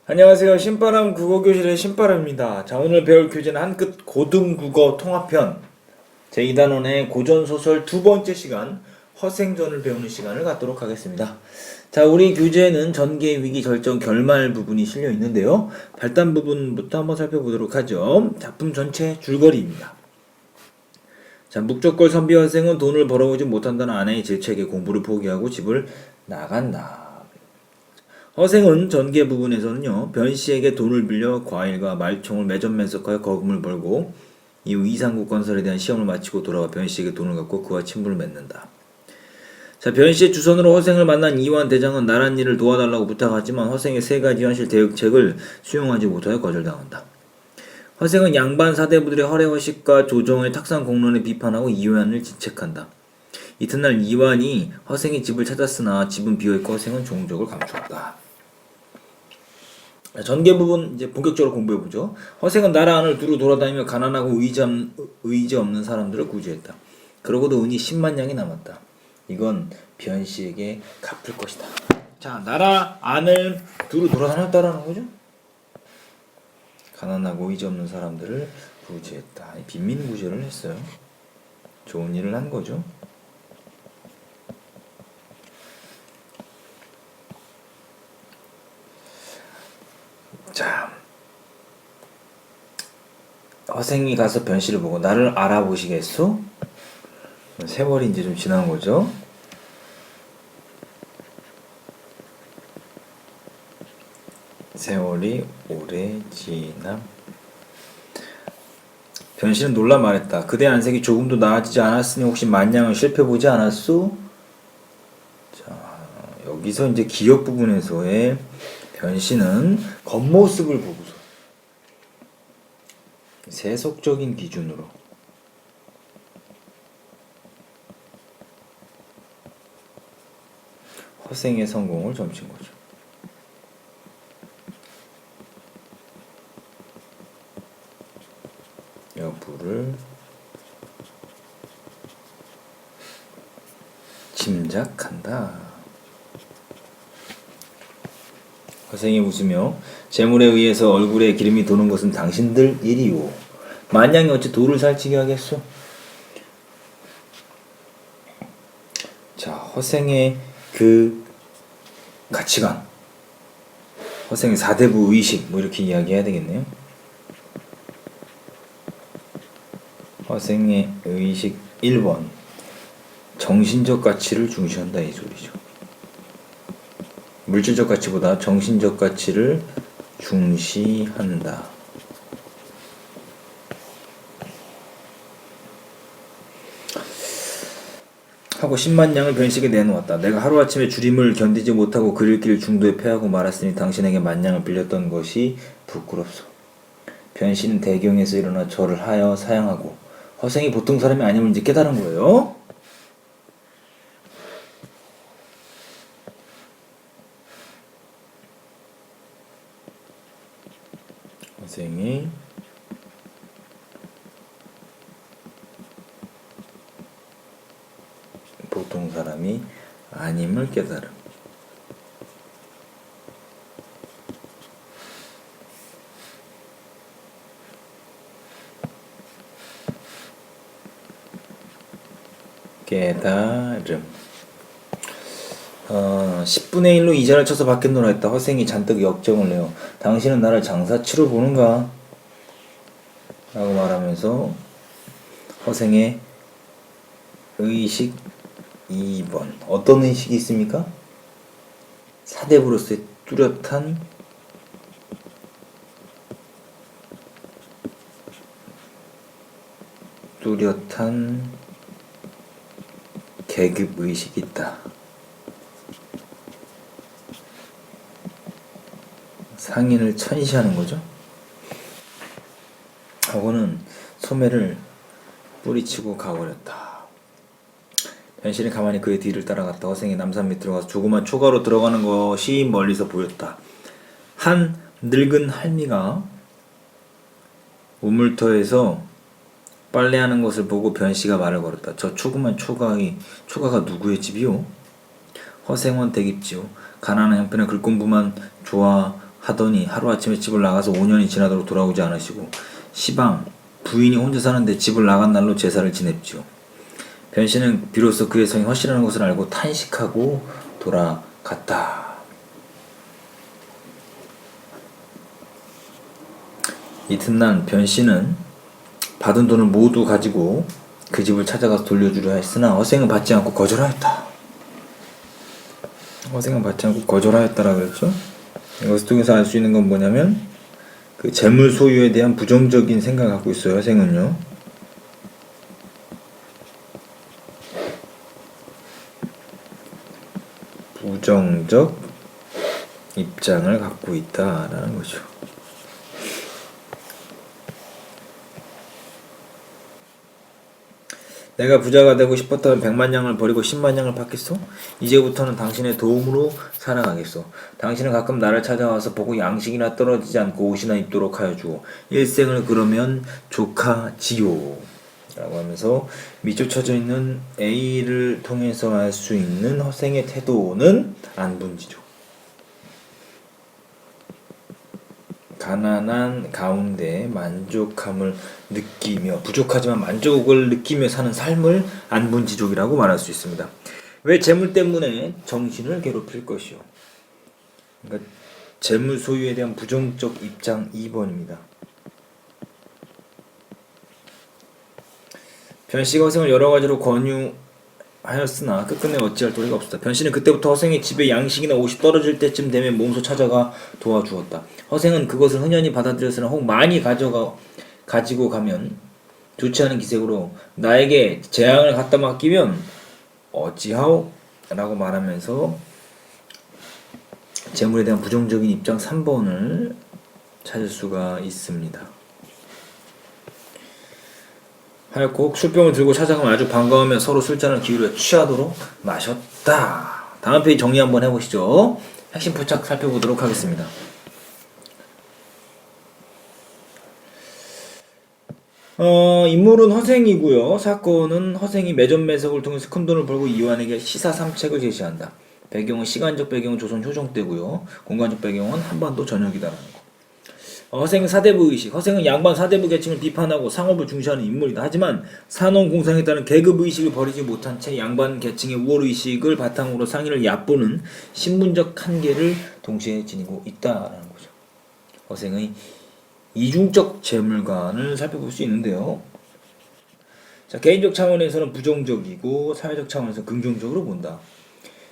안녕하세요. 신바람 국어교실의 신바람입니다. 자, 오늘 배울 교재는 한끗 고등국어 통합편 제2단원의 고전소설 두 번째 시간 허생전을 배우는 시간을 갖도록 하겠습니다. 자, 우리 교재에는 전개, 위기, 절정, 결말 부분이 실려 있는데요. 발단 부분부터 한번 살펴보도록 하죠. 작품 전체 줄거리입니다. 자, 묵적골 선비 허생은 돈을 벌어오지 못한다는 아내의 질책에 공부를 포기하고 집을 나간다. 허생은 전개 부분에서는요, 변씨에게 돈을 빌려 과일과 말총을 매점 매석하여 거금을 벌고 이후 이상국 건설에 대한 시험을 마치고 돌아와 변씨에게 돈을 갚고 그와 친분을 맺는다. 자, 변씨의 주선으로 허생을 만난 이완 대장은 나란 일을 도와달라고 부탁하지만 허생의 세 가지 현실 대응책을 수용하지 못하여 거절당한다. 허생은 양반 사대부들의 허례허식과 조정의 탁상 공론에 비판하고 이완을 질책한다. 이튿날 이완이 허생의 집을 찾았으나 집은 비어있고 허생은 종족을 감추었다. 전개 부분 이제 본격적으로 공부해보죠. 허생은 나라 안을 두루 돌아다니며 가난하고 의지 없는 사람들을 구제했다. 그러고도 은이 10만 양이 남았다. 이건 변씨에게 갚을 것이다. 자, 나라 안을 두루 돌아다녔다라는 거죠. 가난하고 의지 없는 사람들을 구제했다. 빈민 구제를 했어요. 좋은 일을 한 거죠. 자, 허생이 가서 변씨를 보고 나를 알아보시겠소? 세월이 이제 좀 지난 거죠. 세월이 오래 지남. 변씨는 놀라 말했다. 그대 안색이 조금도 나아지지 않았으니 혹시 만냥을 실패보지 않았소? 자, 여기서 이제 기억 부분에서의 변씨는 겉모습을 보고서 세속적인 기준으로 허생의 성공을 점친 거죠. 여부를 짐작한다. 허생이 웃으며 재물에 의해서 얼굴에 기름이 도는 것은 당신들 일이오. 만냥이 어찌 돌을 살찌게 하겠소? 자, 허생의 그 가치관, 허생의 사대부 의식 뭐 이렇게 이야기해야 되겠네요. 허생의 의식 1번 정신적 가치를 중시한다 이 소리죠. 물질적 가치보다 정신적 가치를 중시한다. 하고 10만 양을 변씨에게 내놓았다. 내가 하루아침에 줄임을 견디지 못하고 그 길을 중도에 패하고 말았으니 당신에게 만냥을 빌렸던 것이 부끄럽소. 변씨는 대경에서 일어나 절을 하여 사양하고 허생이 보통 사람이 아님을 이제 깨달은 거예요. 허생이 보통 사람이 아님을 깨달음. 깨달음. 10분의 1로 이자를 쳐서 받겠노라 했다. 허생이 잔뜩 역정을 내어 당신은 나를 장사치로 보는가? 라고 말하면서 허생의 의식 2번. 어떤 의식이 있습니까? 사대부로서의 뚜렷한 계급 의식이 있다. 상인을 천시하는 거죠. 하고는 소매를 뿌리치고 가버렸다. 변씨는 가만히 그의 뒤를 따라갔다. 허생이 남산 밑으로 가서 조그만 초가로 들어가는 것이 멀리서 보였다. 한 늙은 할미가 우물터에서 빨래하는 것을 보고 변씨가 말을 걸었다. 저 조그만 초가가 누구의 집이오? 허생원 대깁지요. 가난한 형편에 글공부만 좋아하는 하더니 하루아침에 집을 나가서 5년이 지나도록 돌아오지 않으시고 시방 부인이 혼자 사는데 집을 나간 날로 제사를 지냈죠. 변씨는 비로소 그의 성이 허실하는 것을 알고 탄식하고 돌아갔다. 이튿날 변씨는 받은 돈을 모두 가지고 그 집을 찾아가서 돌려주려 했으나 허생은 받지 않고 거절하였다. 허생은 받지 않고 거절하였다라고 그랬죠. 이것을 통해서 알 수 있는 건 뭐냐면 그 재물 소유에 대한 부정적인 생각을 갖고 있어요. 허생은요. 부정적 입장을 갖고 있다라는 거죠. 내가 부자가 되고 싶었다면 100만 양을 버리고 10만 양을 받겠소? 이제부터는 당신의 도움으로 살아가겠소. 당신은 가끔 나를 찾아와서 보고 양식이나 떨어지지 않고 옷이나 입도록 하여 주오. 일생을 그러면 족하지요. 라고 하면서 밑줄 쳐져 있는 A를 통해서 알 수 있는 허생의 태도는 안분지죠. 가난한 가운데 만족함을 느끼며 부족하지만 만족을 느끼며 사는 삶을 안분지족이라고 말할 수 있습니다. 왜 재물 때문에 정신을 괴롭힐 것이요. 그러니까 재물 소유에 대한 부정적 입장 2번입니다. 변씨가 허생을 여러 가지로 권유하였으나 끝끝내 어찌할 도리가 없었다. 변씨는 그때부터 허생의 집에 양식이나 옷이 떨어질 때쯤 되면 몸소 찾아가 도와주었다. 허생은 그것을 흔연히 받아들였으나 혹 많이 가지고 가면 좋지 않은 기색으로 나에게 재앙을 갖다 맡기면 어찌하오? 라고 말하면서 재물에 대한 부정적인 입장 3번을 찾을 수가 있습니다. 하였고 술병을 들고 찾아가면 아주 반가워하며 서로 술잔을 기울여 취하도록 마셨다. 다음 페이지 정리 한번 해보시죠. 핵심 포착 살펴보도록 하겠습니다. 인물은 허생이고요. 사건은 허생이 매점 매석을 통해서 큰돈을 벌고 이완에게 시사삼책을 제시한다. 배경은 시간적 배경은 조선 효종 때고요. 공간적 배경은 한반도 전역이다라는 거. 허생 사대부 의식. 허생은 양반 사대부 계층을 비판하고 상업을 중시하는 인물이다. 하지만 산업공상에 따른 계급 의식을 버리지 못한 채 양반 계층의 우월 의식을 바탕으로 상인을 얕보는 신분적 한계를 동시에 지니고 있다라는 거죠. 허생의 이중적 재물관을 살펴볼 수 있는데요. 자, 개인적 차원에서는 부정적이고 사회적 차원에서 긍정적으로 본다.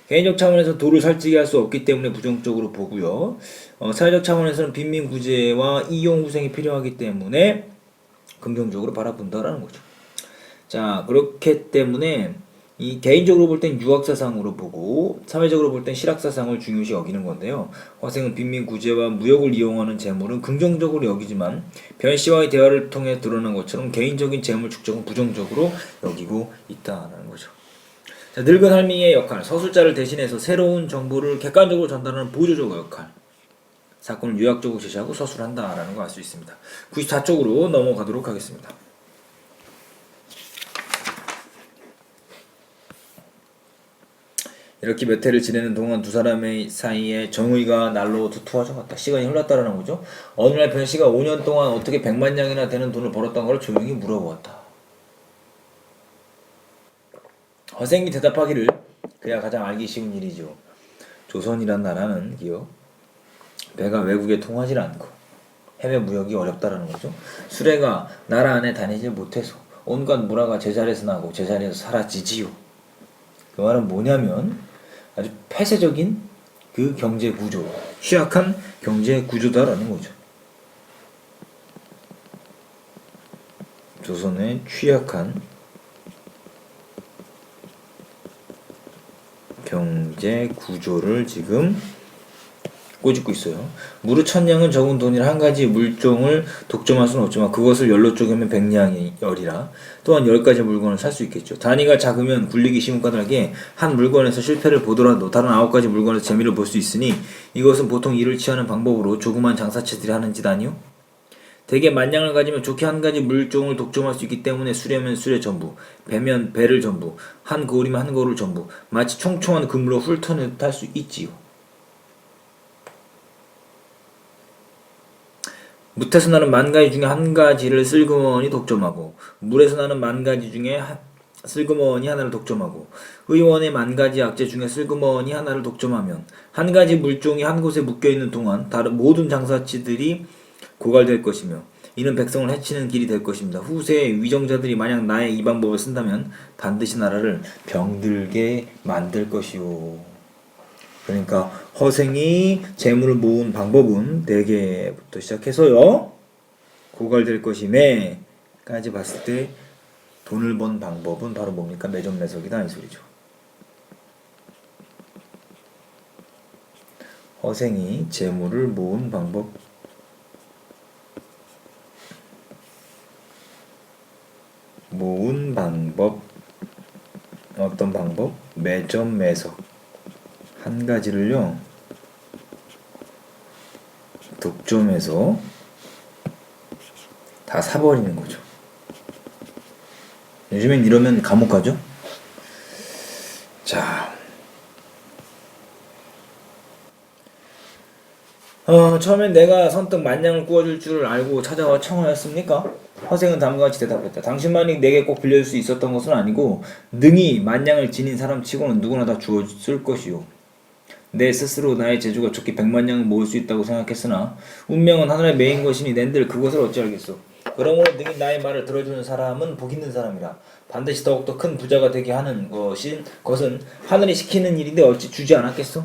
개인적 차원에서 도를 살찌게 할 수 없기 때문에 부정적으로 보고요. 사회적 차원에서는 빈민구제와 이용후생이 필요하기 때문에 긍정적으로 바라본다라는 거죠. 자, 그렇기 때문에 이 개인적으로 볼 땐 유학사상으로 보고 사회적으로 볼 땐 실학사상을 중요시 여기는 건데요. 허생은 빈민구제와 무역을 이용하는 재물은 긍정적으로 여기지만 변씨와의 대화를 통해 드러난 것처럼 개인적인 재물 축적은 부정적으로 여기고 있다는 거죠. 자, 늙은 할미의 역할, 서술자를 대신해서 새로운 정보를 객관적으로 전달하는 보조적 역할, 사건을 요약적으로 제시하고 서술한다라는 거 알 수 있습니다. 94쪽으로 넘어가도록 하겠습니다. 이렇게 몇 해를 지내는 동안 두 사람의 사이에 정의가 날로 두터워져 갔다. 시간이 흘렀다라는 거죠. 어느 날 변씨가 5년 동안 어떻게 100만 양이나 되는 돈을 벌었던 걸 조용히 물어보았다. 허생이 대답하기를 그야 가장 알기 쉬운 일이죠. 조선이란 나라는 기업 배가 외국에 통하지 않고 해외 무역이 어렵다라는 거죠. 수레가 나라 안에 다니지 못해서 온갖 물화가 제자리에서 나고 제자리에서 사라지지요. 그 말은 뭐냐면 아주 폐쇄적인 그 경제 구조, 취약한 경제 구조다라는 거죠. 조선의 취약한 경제 구조를 지금 꼬집고 있어요. 무릇 1000냥은 적은 돈이라 한 가지 물종을 독점할 수는 없지만 그것을 열로 쪼개면 100냥이 열이라 또한 10가지 물건을 살 수 있겠죠. 단위가 작으면 굴리기 쉬운 까닭에 한 물건에서 실패를 보더라도 다른 9가지 물건에서 재미를 볼 수 있으니 이것은 보통 이를 취하는 방법으로 조그만 장사체들이 하는 짓 아니요? 대개 만냥을 가지면 좋게 한 가지 물종을 독점할 수 있기 때문에 수레면 수레 전부, 배면 배를 전부, 한 거울이면 한 거울 전부 마치 총총한 그물로 훑어내듯 할 수 있지요. 무태에서 나는 만 가지 중에 한 가지를 슬그머니 독점하고 물에서 나는 만 가지 중에 슬그머니 하나를 독점하고 의원의 만 가지 약재 중에 슬그머니 하나를 독점하면 한 가지 물종이 한 곳에 묶여있는 동안 다른 모든 장사치들이 고갈될 것이며 이는 백성을 해치는 길이 될 것입니다. 후세의 위정자들이 만약 나의 이 방법을 쓴다면 반드시 나라를 병들게 만들 것이요. 그러니까 허생이 재물을 모은 방법은 4개부터 시작해서요 고갈될 것이매까지 봤을 때 돈을 번 방법은 바로 뭡니까? 매점매석이다 이 소리죠. 허생이 재물을 모은 방법, 어떤 방법? 매점매석. 한 가지를요 독점해서 다 사버리는 거죠. 요즘엔 이러면 감옥 가죠? 자, 처음엔 내가 선뜻 만냥을 구워줄 줄 알고 찾아와 청하였습니까? 허생은 다음과 같이 대답했다. 당신만이 내게 꼭 빌려줄 수 있었던 것은 아니고 능히 만냥을 지닌 사람 치고는 누구나 다 주었을 것이요. 내 스스로 나의 재주가 좋게 100만 냥을 모을 수 있다고 생각했으나 운명은 하늘에 매인 것이니 낸들 그것을 어찌 알겠소. 그러므로 능히 나의 말을 들어주는 사람은 복 있는 사람이라. 반드시 더욱더 큰 부자가 되게 하는 것은 하늘이 시키는 일인데 어찌 주지 않았겠소?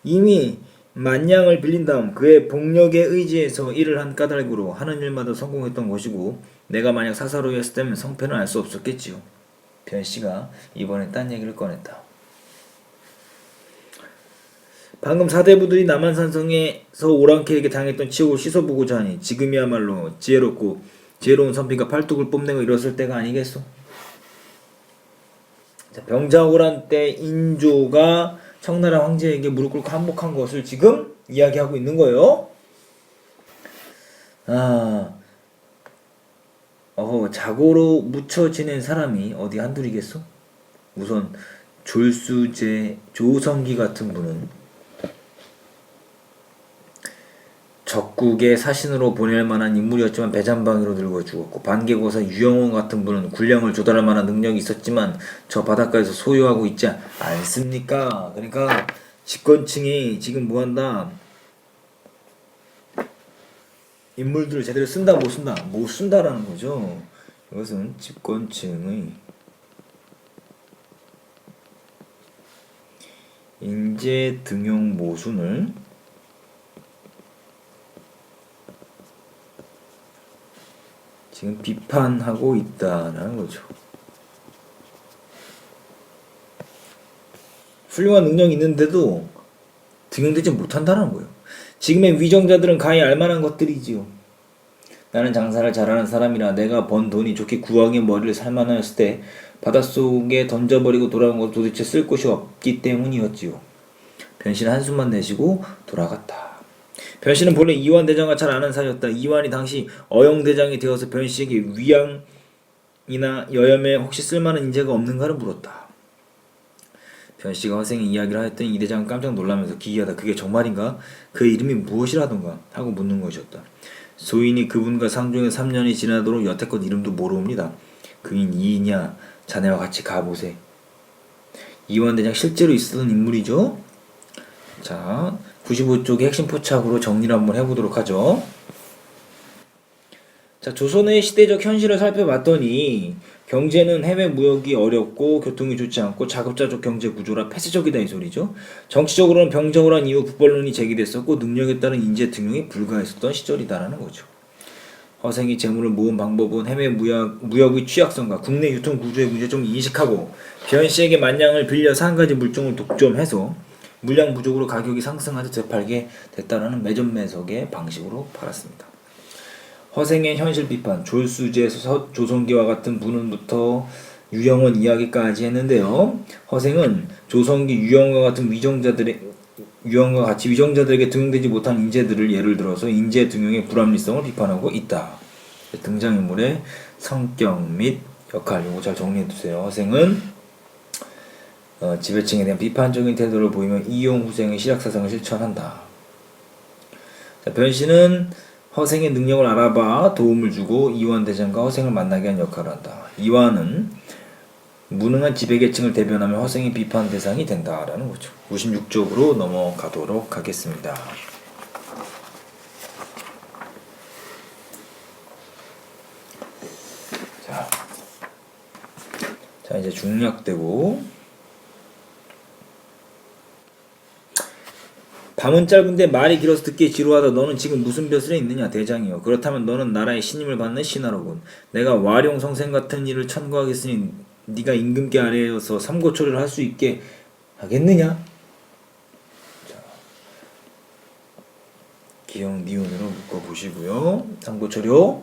이미 10,000냥을 빌린 다음 그의 복력에 의지해서 일을 한 까닭으로 하는 일마다 성공했던 것이고 내가 만약 사사로이였을 때면 성패는 알 수 없었겠지요. 변씨가 이번에 딴 얘기를 꺼냈다. 방금 사대부들이 남한산성에서 오랑캐에게 당했던 치욕을 씻어보고자 하니 지금이야말로 지혜로운 선비가 팔뚝을 뽐내고 일었을 때가 아니겠소? 자, 병자호란 때 인조가 청나라 황제에게 무릎 꿇고 항복한 것을 지금 이야기하고 있는 거예요. 자고로 묻혀 지낸 사람이 어디 한둘이겠소? 우선 졸수제 조성기 같은 분은 적국의 사신으로 보낼 만한 인물이었지만 배잔방이로 늙어 죽었고 반개고사 유영원 같은 분은 군량을 조달할 만한 능력이 있었지만 저 바닷가에서 소유하고 있지 않습니까? 그러니까 집권층이 지금 뭐한다? 인물들을 제대로 쓴다 못 쓴다? 못 쓴다라는 거죠. 이것은 집권층의 인재 등용 모순을 지금 비판하고 있다라는 거죠. 훌륭한 능력이 있는데도 등용되지 못한다는 거예요. 지금의 위정자들은 가히 알만한 것들이지요. 나는 장사를 잘하는 사람이라 내가 번 돈이 좋게 구왕의 머리를 살만하였을 때 바닷속에 던져버리고 돌아온 것 도대체 쓸 곳이 없기 때문이었지요. 변씨는 한숨만 내쉬고 돌아갔다. 변씨는 본래 이완대장과 잘 아는 사이였다. 이완이 당시 어영대장이 되어서 변씨에게 위양이나 여염에 혹시 쓸만한 인재가 없는가를 물었다. 변씨가 허생의 이야기를 하였더니 이 대장은 깜짝 놀라면서 기이하다. 그게 정말인가? 그의 이름이 무엇이라던가? 하고 묻는 것이었다. 소인이 그분과 상종에 3년이 지나도록 여태껏 이름도 모르옵니다. 그인 이이냐? 자네와 같이 가보세. 이완대장 실제로 있었던 인물이죠. 자, 95쪽의 핵심 포착으로 정리를 한번 해보도록 하죠. 자, 조선의 시대적 현실을 살펴봤더니 경제는 해외 무역이 어렵고 교통이 좋지 않고 자급자족 경제 구조라 폐쇄적이다 이 소리죠. 정치적으로는 병자호란 이후 북벌론이 제기됐었고 능력에 따른 인재 등용이 불가했었던 시절이다라는 거죠. 허생이 재물을 모은 방법은 해외 무역의 취약성과 국내 유통 구조의 문제점을 인식하고 변씨에게 만냥을 빌려서 한 가지 물종을 독점해서 물량 부족으로 가격이 상승하여 되팔게 됐다라는 매점매석의 방식으로 팔았습니다. 허생의 현실 비판, 졸수제 조성기와 같은 분은부터 유영원 이야기까지 했는데요. 허생은 조성기, 유영원과 같은 유영원과 같이 위정자들에게 등용되지 못한 인재들을 예를 들어서 인재 등용의 불합리성을 비판하고 있다. 등장인물의 성격 및 역할 이거 잘 정리해두세요. 허생은 지배층에 대한 비판적인 태도를 보이며 이용 후생의 실학사상을 실천한다. 자, 변씨는 허생의 능력을 알아봐 도움을 주고 이완 대장과 허생을 만나게 한 역할을 한다. 이완은 무능한 지배계층을 대변하며 허생의 비판 대상이 된다라는 거죠. 96쪽으로 넘어가도록 하겠습니다. 자 이제 중략되고, 밤은 짧은데 말이 길어서 듣기 지루하다. 너는 지금 무슨 벼슬에 있느냐? 대장이여. 그렇다면 너는 나라의 신임을 받는 신하로군. 내가 와룡 성생 같은 일을 천거하겠으니 네가 임금께 아래에서 삼고초려를 할 수 있게 하겠느냐? 자, 기역 니은으로 묶어보시고요. 삼고초려,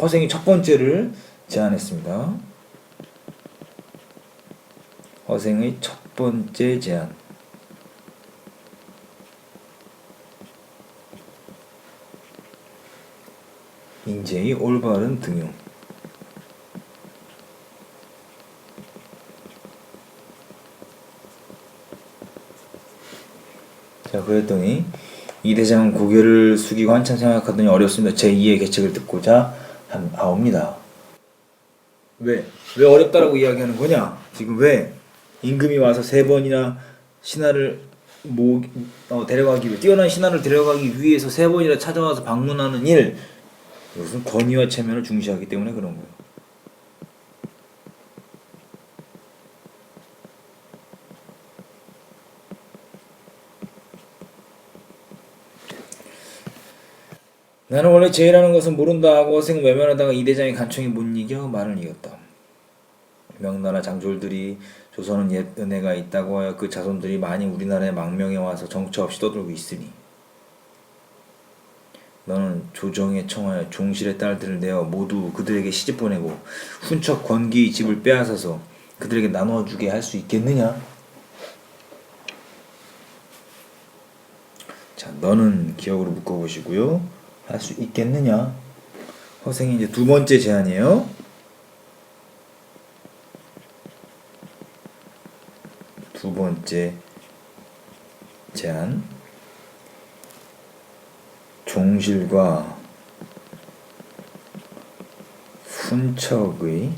허생이 첫 번째를 제안했습니다. 허생의 첫 번째 제안. 인재의 올바른 등용. 자, 그랬더니 이 대장은 고개를 숙이고 한참 생각하더니 어렵습니다. 제2의 계책을 듣고자 하옵니다. 왜 어렵다라고 이야기하는 거냐? 지금 왜 임금이 와서 3번이나 신하를 데려가기 위해, 뛰어난 신하를 데려가기 위해서 3번이나 찾아와서 방문하는 일, 이것은 권위와 체면을 중시하기 때문에 그런 거예요. 나는 원래 제의라는 것은 모른다 하고 허생은 외면하다가 이 대장의 간청이 못 이겨 말을 이겼다. 명나라 장졸들이 조선은 옛 은혜가 있다고 하여 그 자손들이 많이 우리나라에 망명해 와서 정처 없이 떠들고 있으니 너는 조정에 청하여 종실의 딸들을 내어 모두 그들에게 시집 보내고 훈척 권기의 집을 빼앗아서 그들에게 나눠주게 할 수 있겠느냐? 자, 너는 기억으로 묶어보시고요. 할 수 있겠느냐? 허생이 이제 두 번째 제안이에요. 두 번째 제안. 종실과 훈척의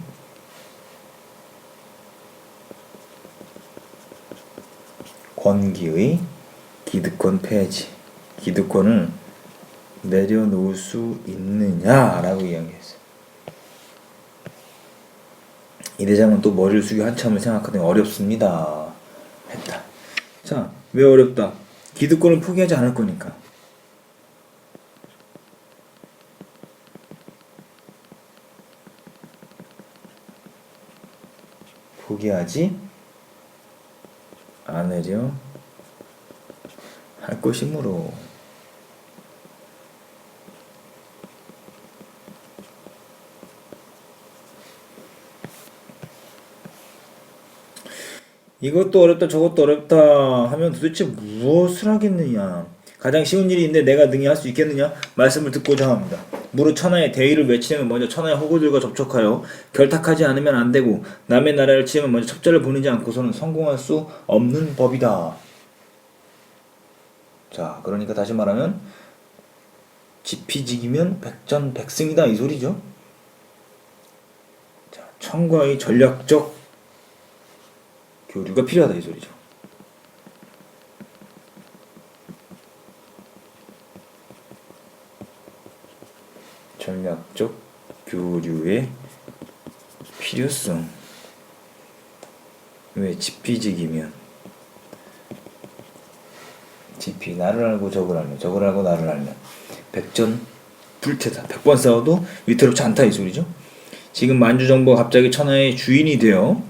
권기의 기득권 폐지. 기득권을 내려놓을 수 있느냐라고 이야기했어요. 이 대장은 또 머리를 숙여 한참을 생각하더니 어렵습니다 했다. 자, 왜 어렵다? 기득권을 포기하지 않을 거니까. 포기하지 않으려 할 것이므로. 이것도 어렵다 저것도 어렵다 하면 도대체 무엇을 하겠느냐? 가장 쉬운 일이 있는데 내가 능히 할 수 있겠느냐? 말씀을 듣고자 합니다. 무릇 천하의 대의를 외치려면 먼저 천하의 호구들과 접촉하여 결탁하지 않으면 안 되고 남의 나라를 치려면 먼저 첩자를 보내지 않고서는 성공할 수 없는 법이다. 자, 그러니까 다시 말하면 지피지기면 백전백승이다 이 소리죠. 자, 청과의 전략적 교류가 필요하다 이 소리죠. 전략적 교류의 필요성. 왜 지피지기면 지피 나를 알고 적을 알면 적을 알고 나를 알면 백전불태다. 100번 싸워도 위태롭지 않다 이 소리죠. 지금 만주정부가 갑자기 천하의 주인이 되어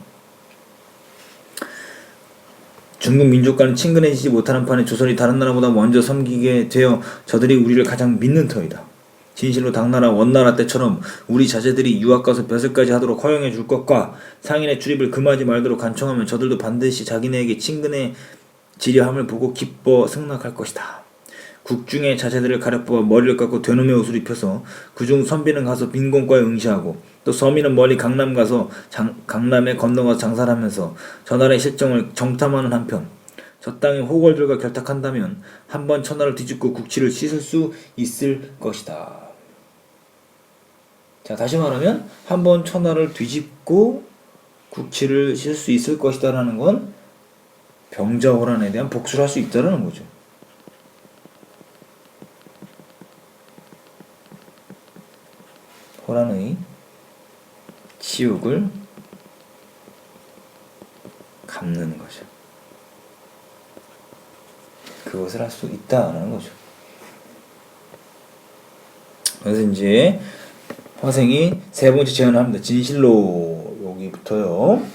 중국 민족과는 친근해지지 못하는 판에 조선이 다른 나라보다 먼저 섬기게 되어 저들이 우리를 가장 믿는 터이다. 진실로 당나라 원나라 때처럼 우리 자제들이 유학가서 벼슬까지 하도록 허용해 줄 것과 상인의 출입을 금하지 말도록 간청하면 저들도 반드시 자기네에게 친근해지려 함을 보고 기뻐 승낙할 것이다. 국중의 자제들을 가려뽑아 머리를 깎고 되놈의 옷을 입혀서 그중 선비는 가서 빈공과에 응시하고 또 서민은 멀리 강남 가서 강남에 건너가서 장사를 하면서 저 나라의 실정을 정탐하는 한편 저 땅의 호걸들과 결탁한다면 한번 천하를 뒤집고 국치를 씻을 수 있을 것이다. 자, 다시 말하면 한번 천하를 뒤집고 국치를 씻을 수 있을 것이다 라는 건 병자호란에 대한 복수를 할 수 있다라는 거죠. 호란의 치욕을 갚는 거죠. 그것을 할 수 있다라는 거죠. 그래서 이제 화생이 세 번째 제안을 합니다. 진실로 여기부터요.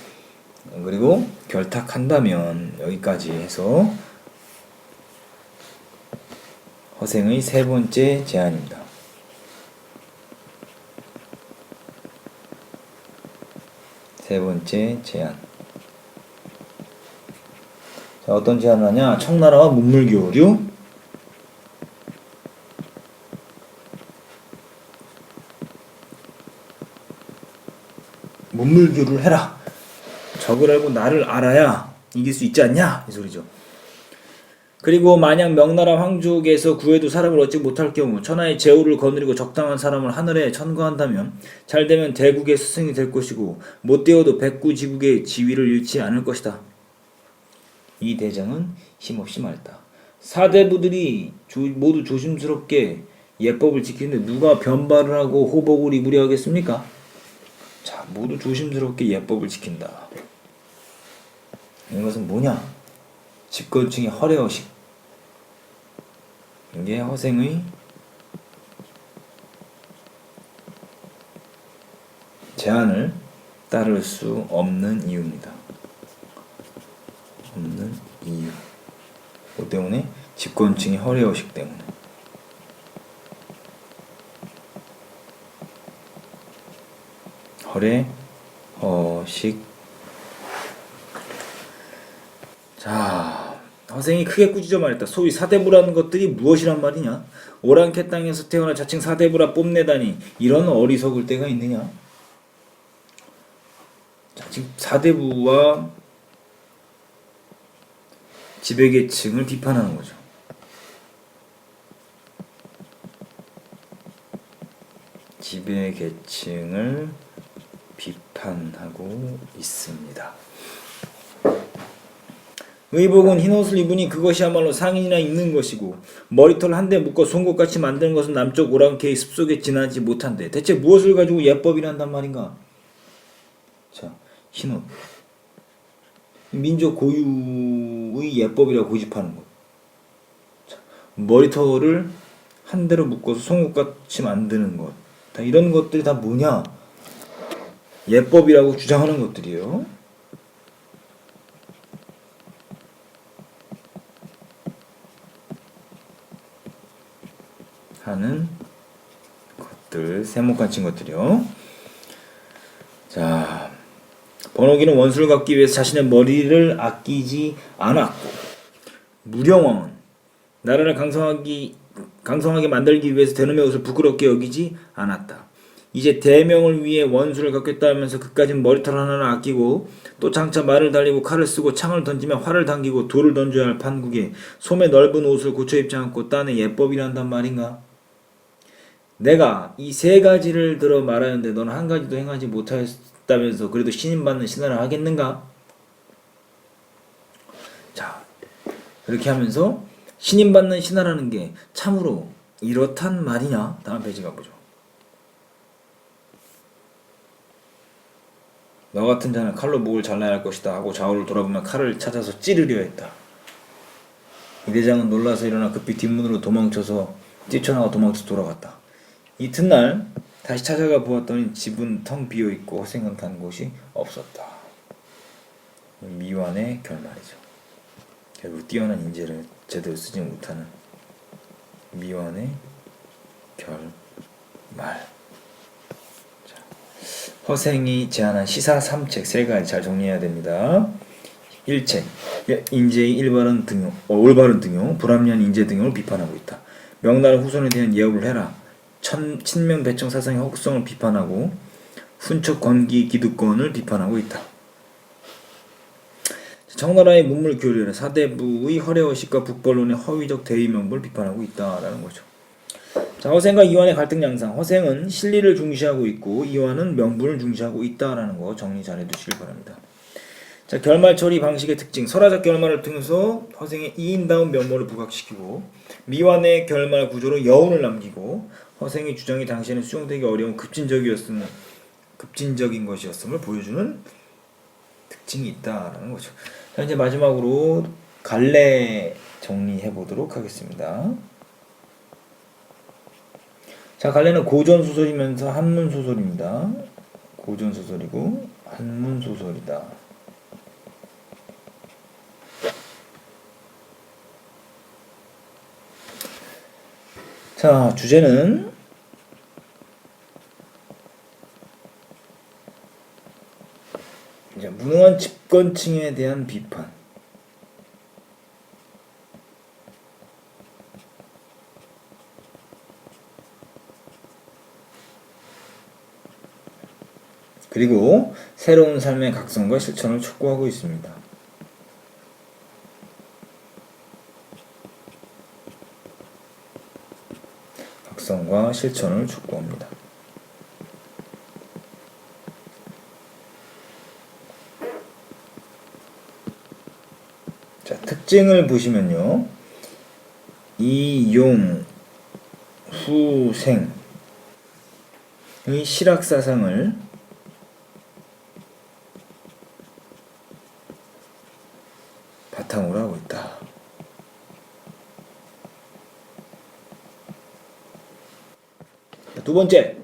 그리고 결탁한다면 여기까지 해서 허생의 세 번째 제안입니다. 세 번째 제안. 자, 어떤 제안을 하냐? 청나라와 문물교류, 문물교류를 해라. 적을 알고 나를 알아야 이길 수 있지 않냐? 이 소리죠. 그리고 만약 명나라 황족에서 구해도 사람을 얻지 못할 경우 천하의 제후를 거느리고 적당한 사람을 하늘에 천거한다면 잘되면 대국의 스승이 될 것이고 못되어도 백구지국의 지위를 잃지 않을 것이다. 이 대장은 힘없이 말했다. 사대부들이 모두 조심스럽게 예법을 지키는데 누가 변발을 하고 호복을 입으려 하겠습니까? 자, 모두 조심스럽게 예법을 지킨다. 이것은 뭐냐? 집권층의 허례허식. 이게 허생의 제안을 따를 수 없는 이유입니다. 없는 이유. 그 때문에 집권층의 허례허식 때문에. 허례허식. 자, 허생이 크게 꾸짖어 말했다. 소위 사대부라는 것들이 무엇이란 말이냐? 오랑캐 땅에서 태어나 자칭 사대부라 뽐내다니 이런 어리석을 때가 있느냐? 자, 지금 사대부와 지배계층을 비판하는 거죠. 지배계층을 비판하고 있습니다. 의복은 흰옷을 입으니 그것이야말로 상인이나 입는 것이고 머리털 한 대 묶어 송곳같이 만드는 것은 남쪽 오랑캐의 습속에 지나지 못한데 대체 무엇을 가지고 예법이라 한단 말인가? 자, 흰옷. 민족 고유의 예법이라고 고집하는 것. 자, 머리털을 한 대로 묶어서 송곳같이 만드는 것. 다 이런 것들이 다 뭐냐? 예법이라고 주장하는 것들이에요. 하는 것들, 세목간친 것들이요. 자, 번호기는 원수를 갚기 위해서 자신의 머리를 아끼지 않았고 무령왕은 나라를 강성하게 만들기 위해서 대놈의 옷을 부끄럽게 여기지 않았다. 이제 대명을 위해 원수를 갚겠다 하면서 그까진 머리털 하나를 아끼고 또 장차 말을 달리고 칼을 쓰고 창을 던지며 활을 당기고 돌을 던져야 할 판국에 소매 넓은 옷을 고쳐 입지 않고 딴에 예법이라 한단 말인가? 내가 이 세 가지를 들어 말하는데 너는 한 가지도 행하지 못하였다면서 그래도 신임받는 신하를 하겠는가? 자, 이렇게 하면서 신임받는 신하라는 게 참으로 이렇단 말이냐? 다음 페이지 가보죠. 너 같은 자는 칼로 목을 잘라야 할 것이다 하고 좌우를 돌아보면 칼을 찾아서 찌르려 했다. 이 대장은 놀라서 일어나 급히 뒷문으로 도망쳐서 뛰쳐나가 도망쳐 돌아갔다. 이튿날 다시 찾아가 보았더니 집은 텅 비어있고 허생은 간 곳이 없었다. 미완의 결말이죠. 결국 뛰어난 인재를 제대로 쓰지 못하는 미완의 결말. 자, 허생이 제안한 시사 3책 세 가지 잘 정리해야 됩니다. 1책 인재의 올바른 등용, 불합리한 인재 등용을 비판하고 있다. 명나라 후손에 대한 예우를 해라. 친명 배청 사상의 허구성을 비판하고 훈척 권기 기득권을 비판하고 있다. 청나라의 문물 교류는 사대부의 허례허식과 북벌론의 허위적 대의 명분을 비판하고 있다라는 거죠. 자, 허생과 이완의 갈등 양상. 허생은 실리를 중시하고 있고 이완은 명분을 중시하고 있다라는 거 정리 잘 해두시길 바랍니다. 자, 결말 처리 방식의 특징. 설화적 결말을 통해서 허생의 이인다운 면모를 부각시키고 미완의 결말 구조로 여운을 남기고 허생의 주장이 당시에는 수용되기 어려운 급진적인 것이었음을 보여주는 특징이 있다라는 거죠. 자, 이제 마지막으로 갈래 정리해 보도록 하겠습니다. 자, 갈래는 고전 소설이면서 한문 소설입니다. 고전 소설이고 한문 소설이다. 자, 주제는 이제 무능한 집권층에 대한 비판. 그리고 새로운 삶의 각성과 실천을 촉구하고 있습니다. 각성과 실천을 촉구합니다. 자, 특징을 보시면요. 이용 후생의 실학사상을 바탕으로 하고 있다. 두 번째,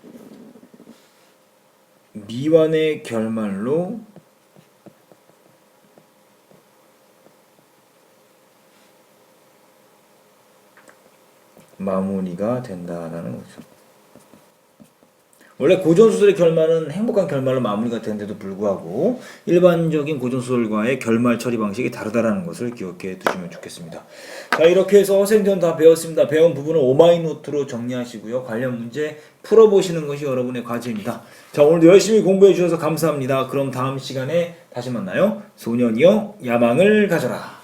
미완의 결말로 마무리가 된다라는 거죠. 원래 고전소설의 결말은 행복한 결말로 마무리가 되는데도 불구하고 일반적인 고전소설과의 결말 처리 방식이 다르다라는 것을 기억해 두시면 좋겠습니다. 자, 이렇게 해서 허생전 다 배웠습니다. 배운 부분은 오마이노트로 정리하시고요. 관련 문제 풀어보시는 것이 여러분의 과제입니다. 자, 오늘도 열심히 공부해 주셔서 감사합니다. 그럼 다음 시간에 다시 만나요. 소년이여 야망을 가져라.